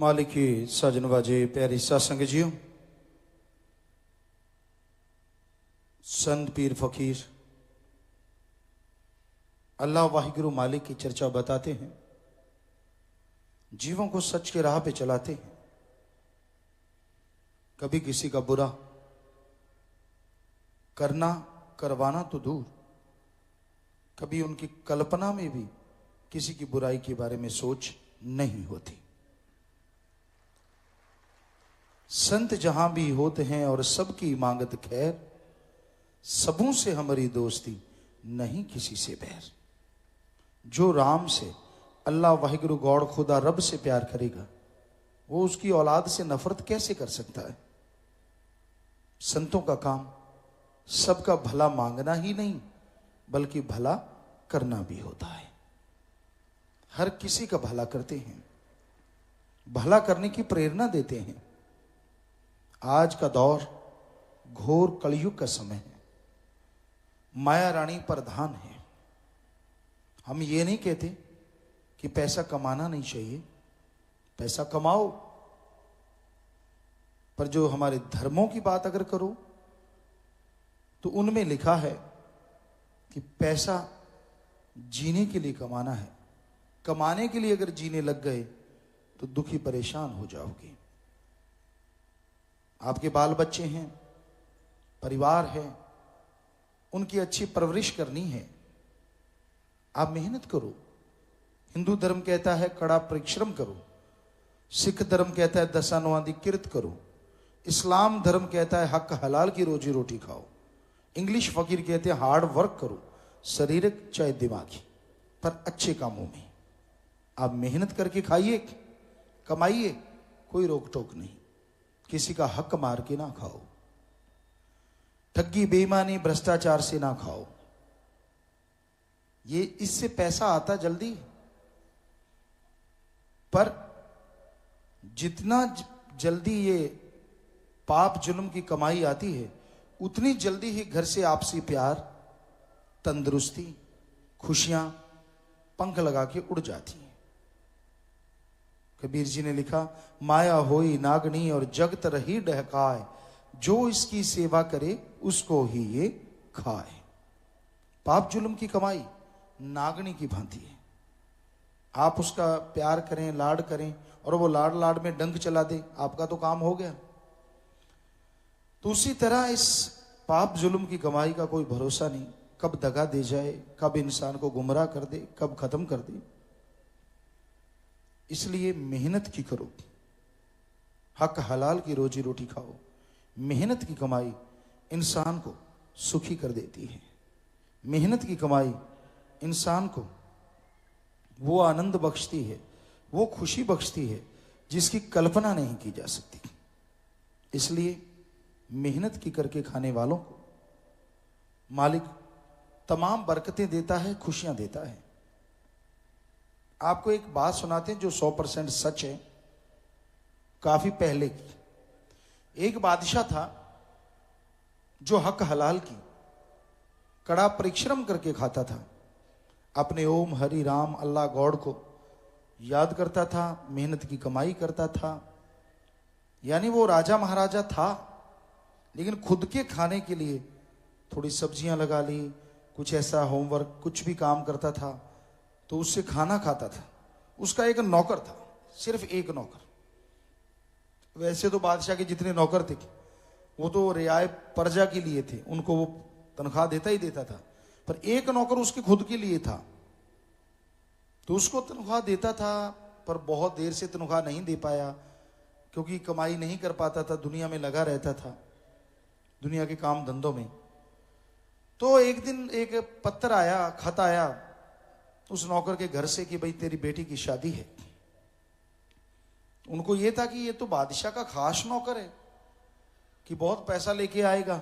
मालिकी साजन वाजे प्यारी सत्संग जियो, संत पीर फकीर अल्लाह वाहिगुरु मालिक की चर्चा बताते हैं, जीवों को सच के राह पे चलाते हैं। कभी किसी का बुरा करना करवाना तो दूर, कभी उनकी कल्पना में भी किसी की बुराई के बारे में सोच नहीं होती। संत जहां भी होते हैं और सबकी मांगत खैर, सबों से हमारी दोस्ती नहीं किसी से बैर। जो राम से अल्लाह वाहिगुरु गॉड खुदा रब से प्यार करेगा, वो उसकी औलाद से नफरत कैसे कर सकता है। संतों का काम सबका भला मांगना ही नहीं बल्कि भला करना भी होता है। हर किसी का भला करते हैं, भला करने की प्रेरणा देते हैं। आज का दौर घोर कलयुग का समय है, माया रानी प्रधान है। हम ये नहीं कहते कि पैसा कमाना नहीं चाहिए, पैसा कमाओ, पर जो हमारे धर्मों की बात अगर करो तो उनमें लिखा है कि पैसा जीने के लिए कमाना है। कमाने के लिए अगर जीने लग गए तो दुखी परेशान हो जाओगे। आपके बाल बच्चे हैं, परिवार है, उनकी अच्छी परवरिश करनी है, आप मेहनत करो। हिंदू धर्म कहता है कड़ा परिश्रम करो, सिख धर्म कहता है दसानुआदी किरत करो, इस्लाम धर्म कहता है हक हलाल की रोजी रोटी खाओ, इंग्लिश फकीर कहते हैं हार्ड वर्क करो, शारीरिक चाहे दिमागी, पर अच्छे कामों में आप मेहनत करके खाइए, कमाइए, कोई रोक टोक नहीं। किसी का हक मार के ना खाओ, ठगी बेईमानी भ्रष्टाचार से ना खाओ। ये इससे पैसा आता जल्दी, पर जितना जल्दी ये पाप जुल्म की कमाई आती है, उतनी जल्दी ही घर से आपसी प्यार, तंदुरुस्ती, खुशियां पंख लगा के उड़ जाती हैं। कबीर जी ने लिखा, माया होई नागनी और जगत रही डहकाए, जो इसकी सेवा करे उसको ही ये खाए। पाप जुल्म की कमाई नागनी की भांति है। आप उसका प्यार करें, लाड करें, और वो लाड लाड में डंक चला दे, आपका तो काम हो गया। तो उसी तरह इस पाप जुल्म की कमाई का कोई भरोसा नहीं, कब दगा दे जाए, कब इंसान को गुमराह कर दे, कब खत्म कर दे। इसलिए मेहनत की करो, हक हलाल की रोजी रोटी खाओ। मेहनत की कमाई इंसान को सुखी कर देती है। मेहनत की कमाई इंसान को वो आनंद बख्शती है, वो खुशी बख्शती है जिसकी कल्पना नहीं की जा सकती। इसलिए मेहनत की करके खाने वालों को मालिक तमाम बरकतें देता है, खुशियां देता है। आपको एक बात सुनाते हैं जो 100% सच है, काफी पहले की। एक बादशाह था जो हक हलाल की कड़ा परिश्रम करके खाता था, अपने ओम हरि राम अल्लाह गॉड को याद करता था, मेहनत की कमाई करता था। यानी वो राजा महाराजा था, लेकिन खुद के खाने के लिए थोड़ी सब्जियां लगा ली, कुछ ऐसा होमवर्क, कुछ भी काम करता था तो उससे खाना खाता था। उसका एक नौकर था, सिर्फ एक नौकर। वैसे तो बादशाह के जितने नौकर थे वो तो रियाय प्रजा के लिए थे, उनको वो तनख्वाह देता ही देता था, पर एक नौकर उसके खुद के लिए था। तो उसको तनख्वाह देता था, पर बहुत देर से तनख्वाह नहीं दे पाया, क्योंकि कमाई नहीं कर पाता था, दुनिया में लगा रहता था, दुनिया के काम धंधों में। तो एक दिन एक पत्र आया, खत आया उस नौकर के घर से कि भाई तेरी बेटी की शादी है। उनको यह था कि ये तो बादशाह का खास नौकर है, कि बहुत पैसा लेके आएगा,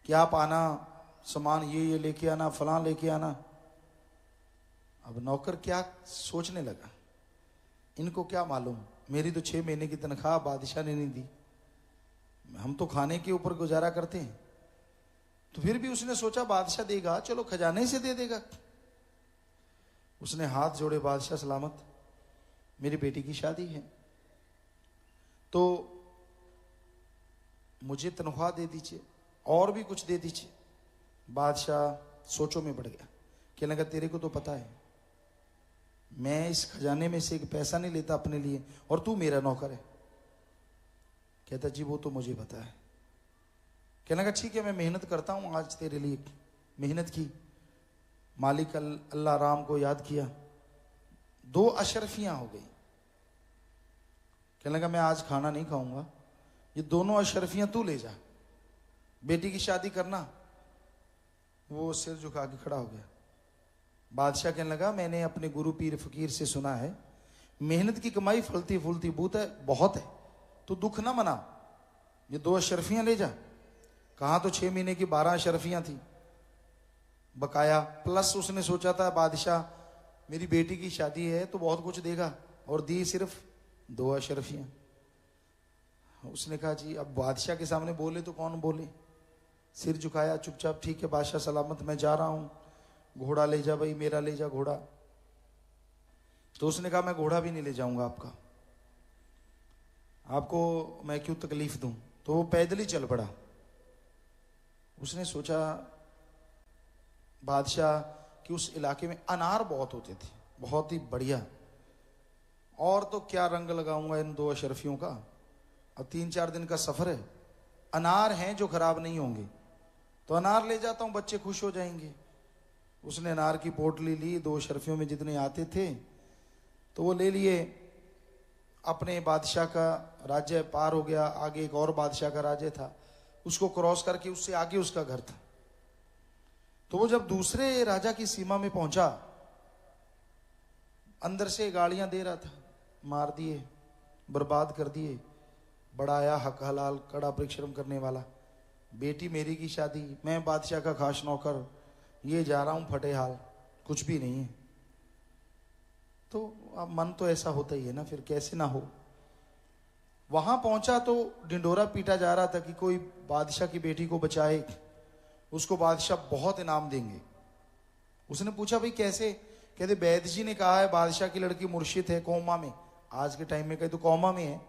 कि आप आना, सामान ये लेके आना, फलां लेके आना। अब नौकर क्या सोचने लगा, इनको क्या मालूम, मेरी तो 6 महीने की तनख्वाह बादशाह ने नहीं दी, हम तो खाने के ऊपर गुजारा करते हैं। तो फिर भी उसने सोचा बादशाह देगा, चलो खजाने से दे देगा। उसने हाथ जोड़े, बादशाह सलामत, मेरी बेटी की शादी है, तो मुझे तनख्वाह दे दीजिए और भी कुछ दे दीजिए। बादशाह सोचों में पड़ गया, कहने लगा तेरे को तो पता है मैं इस खजाने में से एक पैसा नहीं लेता अपने लिए और तू मेरा नौकर है। कहता जी वो तो मुझे पता है। कहने लगा ठीक है मैं मेहनत करता हूं, आज तेरे लिए मेहनत की, मालिक अल्लाह राम को याद किया, 2 अशरफियां हो गई। कहने लगा मैं आज खाना नहीं खाऊंगा, ये दोनों अशरफियां तू ले जा, बेटी की शादी करना। वो सिर झुका के खड़ा हो गया। बादशाह कहने लगा मैंने अपने गुरु पीर फकीर से सुना है मेहनत की कमाई फलती फूलती बहुत है, तो दुख ना मना, ये 2 अशरफियां ले जा। कहा तो 6 महीने की 12 अशरफियां थी बकाया, प्लस उसने सोचा था बादशाह मेरी बेटी की शादी है तो बहुत कुछ देगा, और दी सिर्फ 2 अशरफियां। उसने कहा जी अब बादशाह के सामने बोले तो कौन बोले, सिर झुकाया चुपचाप, ठीक है बादशाह सलामत मैं जा रहा हूं, घोड़ा ले जा भाई मेरा, ले जा घोड़ा। तो उसने कहा मैं घोड़ा भी नहीं ले जाऊंगा आपका, आपको मैं क्यों तकलीफ दूं। तो वो पैदल ही चल पड़ा। उसने सोचा बादशाह कि उस इलाके में अनार बहुत होते थे, बहुत ही बढ़िया, और तो क्या रंग लगाऊंगा इन 2 अशरफियों का, अब 3-4 दिन का सफर है, अनार हैं जो खराब नहीं होंगे, तो अनार ले जाता हूं बच्चे खुश हो जाएंगे। उसने अनार की पोटली ली, 2 अशरफियों में जितने आते थे तो वो ले लिए। अपने बादशाह का राज्य पार हो गया, आगे एक और बादशाह का राज्य था, उसको क्रॉस करके उससे आगे उसका घर था। तो वो जब दूसरे राजा की सीमा में पहुंचा, अंदर से गालियां दे रहा था, मार दिए, बर्बाद कर दिए, बड़ा आया हक हलाल कड़ा परिश्रम करने वाला, बेटी मेरी की शादी, मैं बादशाह का खास नौकर, ये जा रहा हूं फटे हाल, कुछ भी नहीं है। तो अब मन तो ऐसा होता ही है ना, फिर कैसे ना हो। वहां पहुंचा तो डिंडोरा पीटा जा रहा था कि कोई बादशाह की बेटी को बचाए, उसको बादशाह बहुत इनाम देंगे। उसने पूछा भाई कैसे, कहते वैद्य जी ने कहा है बादशाह की लड़की मुर्शिद है कोमा में, आज के टाइम में कहे तो कोमा में है,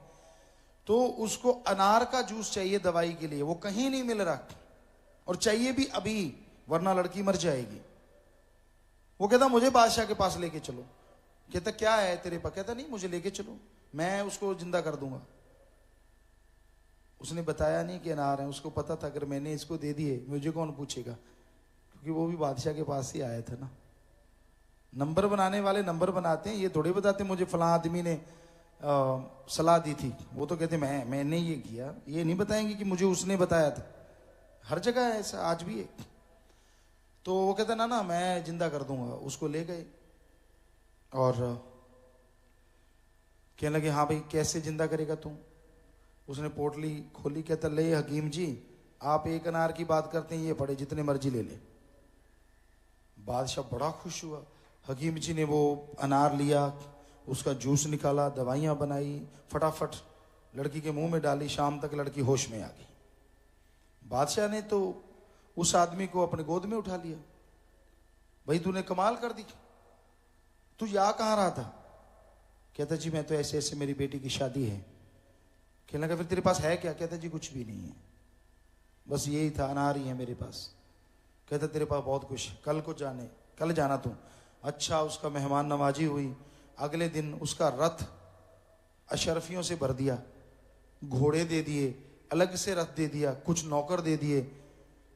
तो उसको अनार का जूस चाहिए दवाई के लिए, वो कहीं नहीं मिल रहा, और चाहिए भी अभी वरना लड़की मर जाएगी। वो कहता मुझे बादशाह के पास लेके चलो। कहता क्या है तेरे पास, कहता नहीं मुझे लेके चलो मैं उसको जिंदा कर दूंगा। उसने बताया नहीं कि अनार है, उसको पता था अगर मैंने इसको दे दिए मुझे कौन पूछेगा, क्योंकि वो भी बादशाह के पास ही आया था ना। नंबर बनाने वाले नंबर बनाते हैं, ये थोड़े बताते मुझे फलां आदमी ने सलाह दी थी, वो तो कहते मैंने ये किया, ये नहीं बताएंगे कि मुझे उसने बताया था। हर जगह है ऐसा, आज भी है। तो वो कहता ना मैं जिंदा कर दूंगा। उसको ले गए और कहने लगे हाँ भाई कैसे जिंदा करेगा तू। उसने पोटली खोली, कहता ले हकीम जी आप एक अनार की बात करते हैं, ये पड़े जितने मर्जी ले ले। बादशाह बड़ा खुश हुआ। हकीम जी ने वो अनार लिया, उसका जूस निकाला, दवाइयां बनाई, फटाफट लड़की के मुंह में डाली, शाम तक लड़की होश में आ गई। बादशाह ने तो उस आदमी को अपने गोद में उठा लिया। भाई तूने कमाल कर दी, तू यहाँ कहाँ रहा था। कहता जी मैं तो ऐसे ऐसे मेरी बेटी की शादी है। कहने लगा फिर तेरे पास है क्या। कहता जी कुछ भी नहीं है, बस यही था, अनार ही है मेरे पास। कहता तेरे पास बहुत कुछ, कल जाना तू। अच्छा उसका मेहमान नवाजी हुई। अगले दिन उसका रथ अशरफियों से भर दिया, घोड़े दे दिए, अलग से रथ दे दिया, कुछ नौकर दे दिए,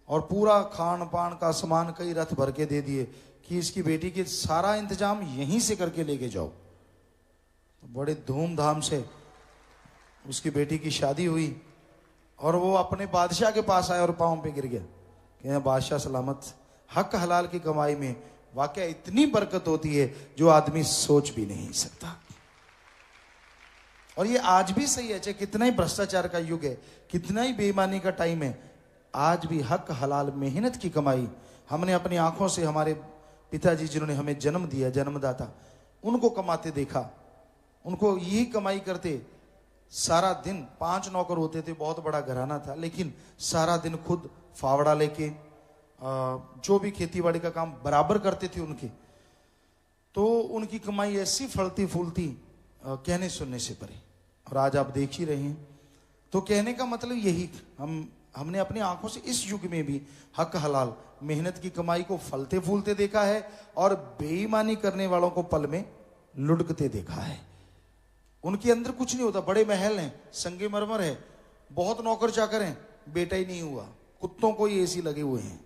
और पूरा खान पान का सामान कई रथ भर के दे दिए कि इसकी बेटी के सारा इंतजाम यहीं से करके लेके जाओ। तो बड़े धूमधाम से उसकी बेटी की शादी हुई और वो अपने बादशाह के पास आया और पांव पे गिर गया कि बादशाह सलामत। हक हलाल की कमाई में वाकई इतनी बरकत होती है जो आदमी सोच भी नहीं सकता। और ये आज भी सही है, चाहे कितना ही भ्रष्टाचार का युग है, कितना ही बेईमानी का टाइम है, आज भी हक हलाल मेहनत की कमाई। हमने अपनी आंखों से हमारे पिताजी जिन्होंने हमें जन्म दिया, जन्मदाता, उनको कमाते देखा, उनको यही कमाई करते। सारा दिन 5 नौकर होते थे, बहुत बड़ा घराना था, लेकिन सारा दिन खुद फावड़ा लेके जो भी खेती बाड़ी का काम बराबर करते थे उनके। तो उनकी कमाई ऐसी फलती फूलती कहने सुनने से परे। और आज आप देख ही रहे हैं। तो कहने का मतलब यही, हमने अपनी आंखों से इस युग में भी हक हलाल मेहनत की कमाई को फलते फूलते देखा है और बेईमानी करने वालों को पल में लुढ़कते देखा है। उनके अंदर कुछ नहीं होता, बड़े महल हैं, संगमरमर है, बहुत नौकर चाकर हैं, बेटा ही नहीं हुआ, कुत्तों को ही एसी लगे हुए हैं,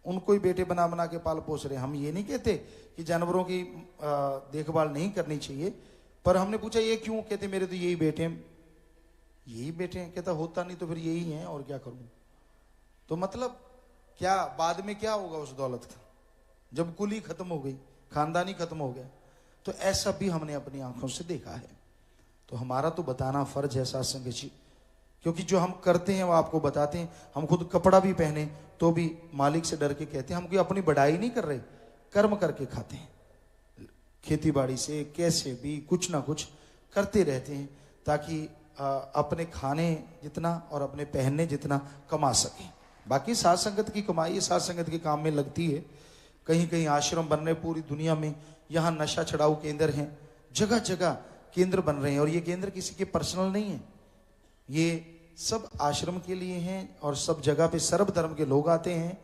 उनको ही बेटे बना बना के पाल पोस रहे हैं। हम ये नहीं कहते कि जानवरों की देखभाल नहीं करनी चाहिए, पर हमने पूछा ये क्यों, कहते मेरे तो यही बेटे हैं, यही बेटे हैं। कहता होता नहीं तो फिर यही है और क्या करूं। तो मतलब क्या बाद में क्या होगा उस दौलत का, जब कुल ही खत्म हो गई, खानदान ही खत्म हो गया। तो ऐसा भी हमने अपनी आंखों से देखा है। तो हमारा तो बताना फर्ज है साथ संगत जी, क्योंकि जो हम करते हैं वो आपको बताते हैं। हम खुद कपड़ा भी पहने तो भी मालिक से डर के कहते हैं, हम कोई अपनी बढ़ाई नहीं कर रहे, कर्म करके खाते हैं, खेती बाड़ी से कैसे भी कुछ ना कुछ करते रहते हैं ताकि अपने खाने जितना और अपने पहनने जितना कमा सकें। बाकी साथ संगत की कमाई साथ संगत के काम में लगती है। कहीं कहीं आश्रम बन रहे पूरी दुनिया में, यहाँ नशा छड़ाऊ केंद्र हैं, जगह जगह केंद्र बन रहे हैं। और ये केंद्र किसी के पर्सनल नहीं है, ये सब आश्रम के लिए हैं और सब जगह पे सर्व धर्म के लोग आते हैं।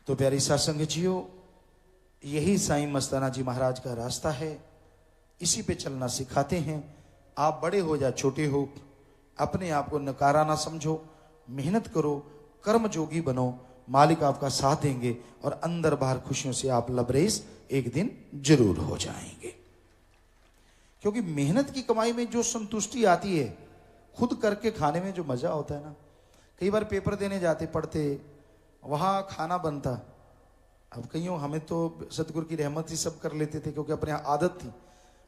तो प्यारी साथ संगत जियो, यही साईं मस्ताना जी महाराज का रास्ता है, इसी पे चलना सिखाते हैं। आप बड़े हो या छोटे हो, अपने आप को नकारा ना समझो, मेहनत करो, कर्म जोगी बनो, मालिक आपका साथ देंगे और अंदर बाहर खुशियों से आप लबरेज एक दिन जरूर हो जाएंगे। क्योंकि मेहनत की कमाई में जो संतुष्टि आती है, खुद करके खाने में जो मजा होता है ना। कई बार पेपर देने जाते, पढ़ते, वहां खाना बनता, अब कईयों, हमें तो सतगुरु की रहमत ही सब कर लेते थे, क्योंकि अपने आदत थी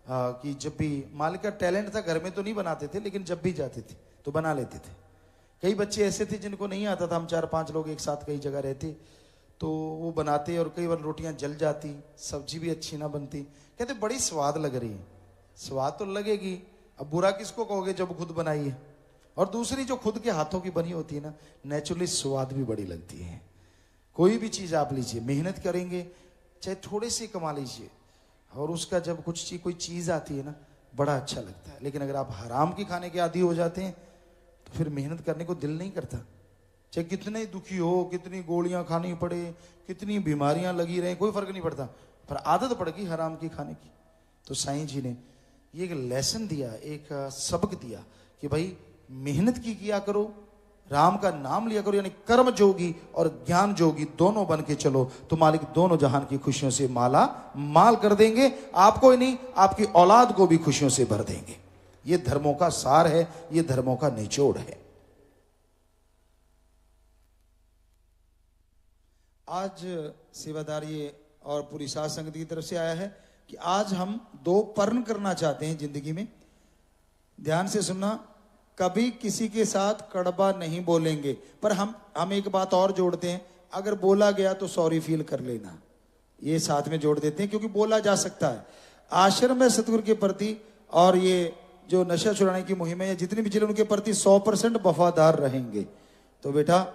कि जब भी मालिक का टैलेंट था, घर में तो नहीं बनाते थे लेकिन जब भी जाते थे तो बना लेते थे। कई बच्चे ऐसे थे जिनको नहीं आता था, हम 4-5 लोग एक साथ कई जगह रहते तो वो बनाते, और कई बार रोटियां जल जाती, सब्जी भी अच्छी ना बनती, कहते बड़ी स्वाद लग रही है। स्वाद तो लगेगी, अब बुरा किसको कहोगे जब खुद बनाई है। और दूसरी जो खुद के हाथों की बनी होती है ना, नेचुरली स्वाद भी बड़ी लगती है। कोई भी चीज आप लीजिए, मेहनत करेंगे चाहे थोड़े से कमा लीजिए, और उसका जब कोई चीज आती है ना, बड़ा अच्छा लगता है। लेकिन अगर आप हराम की खाने के आदी हो जाते हैं तो फिर मेहनत करने को दिल नहीं करता। चाहे कितने दुखी हो, कितनी गोलियां खानी पड़े, कितनी बीमारियां लगी रहे, कोई फर्क नहीं पड़ता, पर आदत पड़ गई हराम की खाने की। तो साईं जी ने ये एक लेसन दिया, एक सबक दिया कि भाई मेहनत की किया करो, राम का नाम लिया करो, यानी कर्म जोगी और ज्ञान जोगी दोनों बन के चलो, तो मालिक दोनों जहान की खुशियों से माला माल कर देंगे। आपको ही नहीं, आपकी औलाद को भी खुशियों से भर देंगे। ये धर्मों का सार है, ये धर्मों का निचोड़ है। आज सेवादार ये और पूरी साध संगत की तरफ से आया है कि आज हम 2 पर्ण करना चाहते हैं जिंदगी में। ध्यान से सुनना, कभी किसी के साथ कड़वा नहीं बोलेंगे, पर हम एक बात और जोड़ते हैं, अगर बोला गया तो सॉरी फील कर लेना, ये साथ में जोड़ देते हैं, क्योंकि बोला जा सकता है। आश्रम में सतगुरु के प्रति और ये जो नशा छुड़ाने की मुहिम है, जितने भी जिले उनके प्रति 100% वफादार रहेंगे। तो बेटा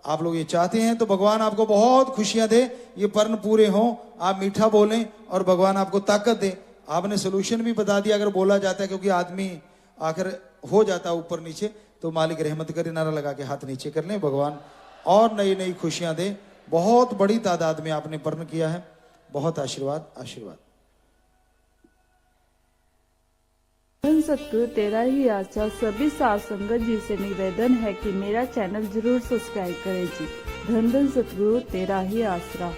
आप लोग ये चाहते हैं तो भगवान आपको बहुत खुशियां दे, ये पर्ण पूरे हों, आप मीठा बोलें और भगवान आपको ताकत दे। आपने सोल्यूशन भी बता दिया, अगर बोला जाता है, क्योंकि आदमी आखिर हो जाता ऊपर नीचे, तो मालिक रहमत करे, नारा लगा के हाथ नीचे कर लें, भगवान और नई नई खुशियां दे। बहुत बड़ी तादाद में आपने पर्ण किया है, बहुत आशीर्वाद आशीर्वाद। सतगुरु तेरा ही आशा सभी साध संगत जी से निवेदन है कि मेरा चैनल जरूर सब्सक्राइब करें जी। धन धन सतगुरु तेरा ही आसरा।